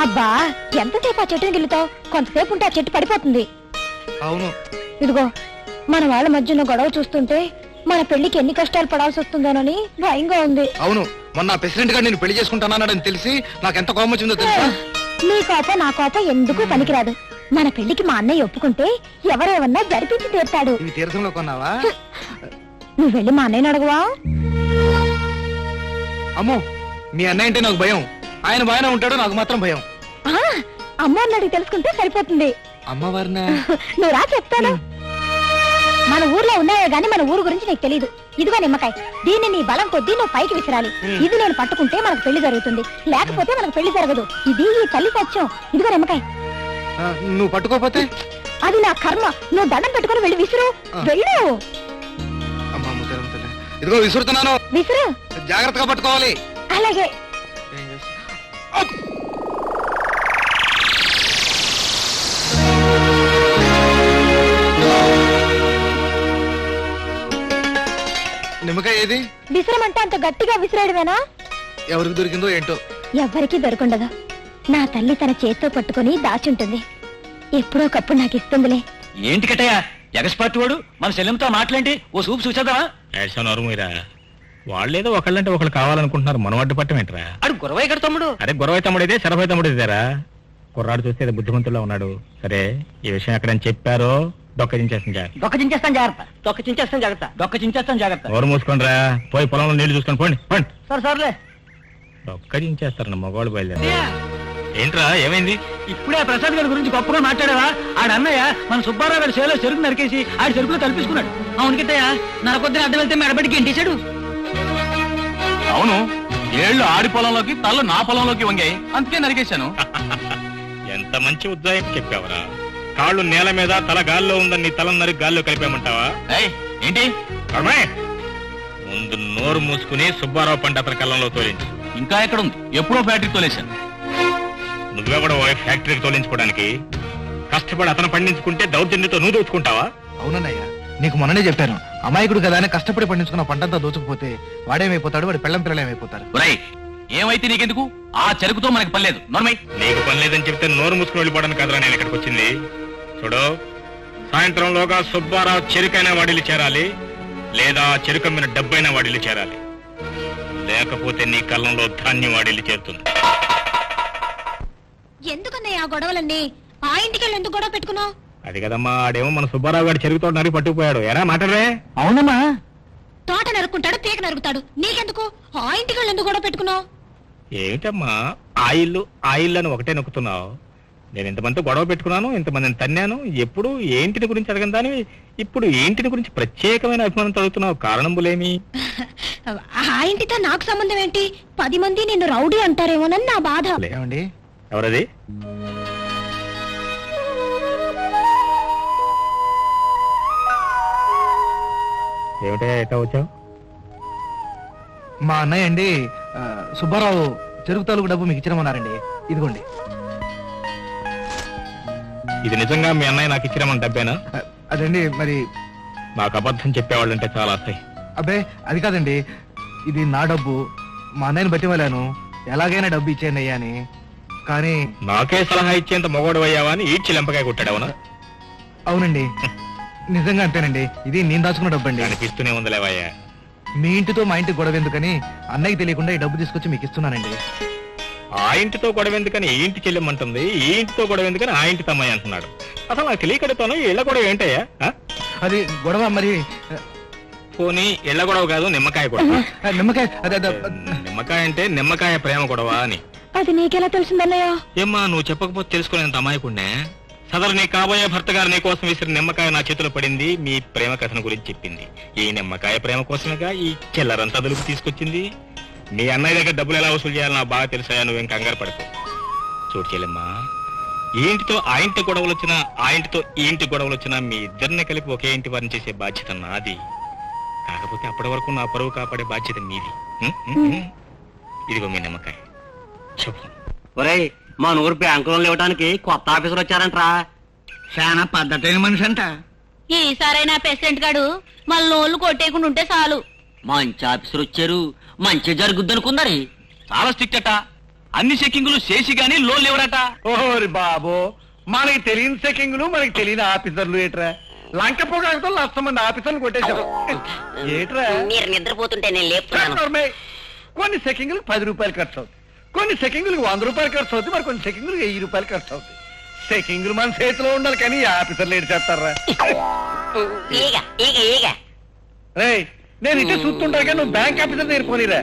అబ్బా ఎంతసేపు ఆ చెట్టుని గిల్లుతావు? కొంతసేపు ఉంటే ఆ చెట్టు పడిపోతుంది. అవును. ఇదిగో మన వాళ్ళ మధ్యన గొడవ చూస్తుంటే మన పెళ్లికి ఎన్ని కష్టాలు పడాల్సి వస్తుందోనని భయంగా ఉంది. అవును, మొన్న ప్రెసిడెంట్ గారు నేను పెళ్లి చేసుకుంటానని తెలిసి నాకు ఎంత కోపం వచ్చిందో తెలుసా? నీ కోపం నా కోపం ఎందుకు పనికిరాదు. మన పెళ్లికి మా అన్నయ్య ఒప్పుకుంటే ఎవరేమన్నా జరిపించి తీర్తాడు. ఇవి తీర్థంలో కొన్నావా? నువ్వు వెళ్ళి మా అన్నయ్యని అడగవా? అమ్మో, మీ అన్నయ్య అంటే నాకు భయం. ఆయన బాగానే ఉంటాడు, నాకు మాత్రం భయం. అమ్మ అన్నది తెలుసుకుంటే సరిపోతుంది. అమ్మవారినా? నువ్వు రా చెప్తాను. మన ఊర్లో ఉన్నాయో గానీ మన ఊరు గురించి నీకు తెలీదు. ఇదిగో నిమ్మకాయ, దీన్ని నీ బలం కొద్దీ నువ్వు పైకి విసిరాలి. ఇది నేను పట్టుకుంటే మనకు పెళ్లి జరుగుతుంది, లేకపోతే మనకు పెళ్లి జరగదు. ఇది ఈ తల్లి సత్యం. ఇదిగో నిమ్మకాయ. నువ్వు పట్టుకోపోతే? అది నా కర్మ. నువ్వు దండం పెట్టుకుని వెళ్ళి విసురు. వెళ్ళు. ఇదిగో విసురుతున్నాను, విసురు. జాగ్రత్తగా పట్టుకోవాలి. అలాగే. నిమ్మకాయ ఏది? విసరమంటే అంత గట్టిగా విసిరాడమేనా? ఎవరికి దొరికిందో ఏంటో. ఎవ్వరికీ దొరకుండదు. నా తల్లి తన చేత్తో పట్టుకుని దాచుంటుంది. ఎప్పుడో ఒకప్పుడు నాకు ఇస్తుందిలే. ఏంటి కట్టయ్య ఎగస్పాటి వాడు మన శల్యంతో మాట్లాడి ఓ సూపు చూసేద్దామా? మీరా వాళ్ళేదో ఒకళ్ళంటే ఒకళ్ళు కావాలనుకుంటున్నారు, మనం అడ్డు పట్టమేంటరా? అడు గురవై గడ తమ్ముడు. అరే గురవై తమ్ముడైతే శరభై తమ్ముడేదేరా. కుర్రాడు చూస్తే బుద్ధిమంతుల్లో ఉన్నాడు. సరే, ఈ విషయం ఎక్కడని చెప్పారో డొక్కజించేస్తాను జాగ్రత్త. డొక్కజించేస్తాను జాగ్రత్త. డొక్కజించేస్తాను జాగ్రత్త. డొక్కజించేస్తాను జాగ్రత్త. ఎవరు మూసుకొని రా, పోయి పొలంలో నీళ్లు చూసుకొని పోండి పోండి. సర్లే. డొక్కజించేస్తారన్న మగవాళ్ళు బయలుదేరి. ఏంట్రా ఏమైంది? ఇప్పుడే ప్రసాద్ గారి గురించి గొప్పగా మాట్లాడావా? ఆడ అన్నయ్య మన సుబ్బారావు గారి చేలో చెరుకు నరికేసి ఆడి చెరుకులో తలిపించుకున్నాడు. అవునుకిట్టయ్య, నరకొద్దిన అడ్డం వెళ్తే మెడబడికి ఎంటేశాడు. అవును, ఏళ్ళు ఆడి పొలంలోకి తల నా పొలంలోకి వంగాయి, అందుకే నరికేశాను. ఎంత మంచి ఉద్దాయం చెప్పావరా. కాళ్ళు నేల మీద తల గాల్లో ఉందని నీ తలం నరికి గాల్లో కలిపామంటావా? ఏంటి ముందు నోరు మూసుకుని సుబ్బారావు పంట అతని కళ్ళంలో తోలించు. ఇంకా ఎక్కడ ఉంది? ఎప్పుడో ఫ్యాక్టరీ తోలేశాను. నువ్వెవడో ఫ్యాక్టరీకి తోలించుకోవడానికి? కష్టపడి అతను పండించుకుంటే దౌర్జన్యంతో నువ్వు దోచుకుంటావా? అవునన్నయ్య, నీకు మొన్ననే చెప్పాను, అమాయకుడు కదా అని కష్టపడి పండించుకున్న పంటంతా దోచుకుపోతే వాడేమైపోతాడు, వాడి పెళ్ళం పిల్లలు ఏమైపోతారు. ఏమైతే నీకెందుకు? ఆ చెరుకుతో మనకి పనిలేదు. నోర్మై, నీకు పని లేదని చెప్తే నోరు మూసుకుని వెళ్ళిపోవడానికి కదరా నేను ఇక్కడికి వచ్చింది. చూడు, సాయంత్రంలోగా సుబ్బారావు చెరుకైనా వాడిల్లు చేరాలి, లేదా చెరుకమ్మిన డబ్బైనా వాడిల్లు చేరాలి. లేకపోతే నీ కళ్ళంలో ధాన్యం వాడిల్లు చేరుతుంది. ఎందుకన్నాయి ఆ గొడవలన్నీ? ఆ ఇంటికి వెళ్ళి ఎందుకు గొడవ పెట్టుకున్నావు? అది కదమ్మా, ఆడేమో మన సుబ్బారావు గారి చెరుకు తోట నరికి పట్టుకుపోయాడు. ఎరా మాట్లాడరే? అవునమ్మా, తోట నరుక్కుంటాడు, పీక నరుకుతాడు. నీకెందుకు? ఆ ఇంటికి వెళ్ళి ఎందుకు గొడవ పెట్టుకున్నావు? ఏమిటమ్మా ఆయిల్ అని ఒకటే నొక్కుతున్నావు? నేను ఇంతమందితో గొడవ పెట్టుకున్నాను, ఇంతమందిని తన్నాను. ఎప్పుడు ఏంటిని గురించి అడగను దాని ఇప్పుడు ఏంటిని గురించి ప్రత్యేకమైన అభిమానం చదువుతున్నావు? కారణంబులేమి? ఆ ఇంటితో నాకు సంబంధం ఏంటి? 10 మంది నిన్ను రౌడీ అంటారేమోనని నా బాధ. ఏమండి? ఎవరది? ఏమిటా ఎట్లా వచ్చావు? మా అన్నయ్య అండి సుబ్బారావు చెరుకు తాలూకు డబ్బు మీకు ఇచ్చిరమన్నారండి. ఇదిగోండి. ఇది నిజంగా మీ అన్నయ్య నాకు ఇచ్చిరమని డబ్బేనా? అదండి మరి నాకు అబద్ధం చెప్పేవాళ్ళంటే చాలా అసహ్యం. అబ్బే అది కాదండి, ఇది నా డబ్బు. మా అన్నయ్యని బట్టి వెళ్ళాను, ఎలాగైనా డబ్బు ఇచ్చేయండి అయ్యా అని. కానీ నాకే సలహా ఇచ్చేంత మొగోడు అయ్యావా అని ఈడ్చి లెంపకాయ కొట్టాడవునా? అవునండి, నిజంగా అంతేనండి. ఇది నేను దాచుకున్న డబ్బు అండి. అనిపిస్తూనే ఉందిలేవయ్యా. మీ ఇంటితో మా ఇంటికి గొడవ ఎందుకని అన్నయ్యకి తెలియకుండా ఈ డబ్బు తీసుకొచ్చి మీకు ఇస్తున్నానండి. ఆ ఇంటితో గొడవ ఎందుకని ఈ ఇంటి చెల్లెమ్మంటుంది, ఈ ఇంటితో గొడవ ఎందుకని ఆ ఇంటి తమ్మాయి అంటున్నాడు. అసలు నాకు తెలియకడుతాను, ఇళ్ల గొడవ ఏంటయ్యా? అది గొడవ మరి. పోనీ ఇళ్ల గొడవ కాదు, నిమ్మకాయ గొడవ. నిమ్మకాయ నిమ్మకాయ అంటే నిమ్మకాయ ప్రేమ గొడవ అని. అది నీకెలా తెలిసిందన్నయ్య? ఏమ్మా, నువ్వు చెప్పకపోతే తెలుసుకునేంత అమాయకుడినే. సదరు నీ కాబోయే భర్త గారు నీ కోసం విసిరిన నిమ్మకాయ నా చేతిలో పడింది. మీ ప్రేమ కథను గురించి చెప్పింది. ఈ నిమ్మకాయ ప్రేమ కోసమేగా ఈ చిల్లరంతా దులుపు తీసుకొచ్చింది. మీ అన్నయ్య దగ్గర డబ్బులు ఎలా వసూలు చేయాలో నాకు బాగా తెలుసా. నువ్వేం కంగారు పడుకో. చూడు చెల్లెమ్మా, ఈ ఇంటితో ఆ ఇంటి గొడవలు వచ్చినా, ఆ ఇంటితో ఈ ఇంటి గొడవలు వచ్చినా మీ ఇద్దరిని కలిపి ఒకే ఇంటి వారిని చేసే బాధ్యత నాది. కాకపోతే అప్పటి వరకు నా పరువు కాపాడే బాధ్యత మీది. ఇదిగో మీ నిమ్మకాయ. చెప్పు. ఒరేయ్, మా నూరు బ్యాంకులో ఇవ్వడానికి కొత్త ఆఫీసర్ వచ్చారంట్రా. చాలా పద్ధతైన మనిషి అంట. ఈసారైనా ప్రెసిడెంట్ గారు మన లోన్లు కొట్టేయకుండా ఉంటే చాలు. మంచి ఆఫీసర్ వచ్చారు, మంచి జరుగుద్ది అనుకుందరి. చాలా స్ట్రిక్ట్ అట. అన్ని చెక్కింగులు చేసి గాని లోన్ లేవరట. ఓరి బాబు, మనకి తెలియని చెకింగ్లు మనకి తెలియని ఆఫీసర్లు ఏట్రా? లంక పొగాకుతో 100 మంది ఆఫీసర్లు కొట్టేశాం ఏట్రా? మీరు నిద్రపోతుంటే నేను లేపుతున్నాను. నోర్మే. కొన్ని చెకింగ్లకు 10 రూపాయలు ఖర్చు అవుతుంది, కొన్ని చెకింగ్లకు 100 రూపాయలు ఖర్చు అవుతుంది, మరి కొన్ని చెకింగ్లకు 1000 రూపాయలు ఖర్చు అవుతుంది. చెకింగ్లు మన చేతిలో ఉండాలి కానీ ఈ ఆఫీసర్లు ఏడు చేస్తారా? ఈగ ఈగ ఈగ రేయ్, నేను ఇటే చూస్తుంటా కానీ నువ్వు బ్యాంక్ ఆఫీసర్ దగ్గర పోనీరా.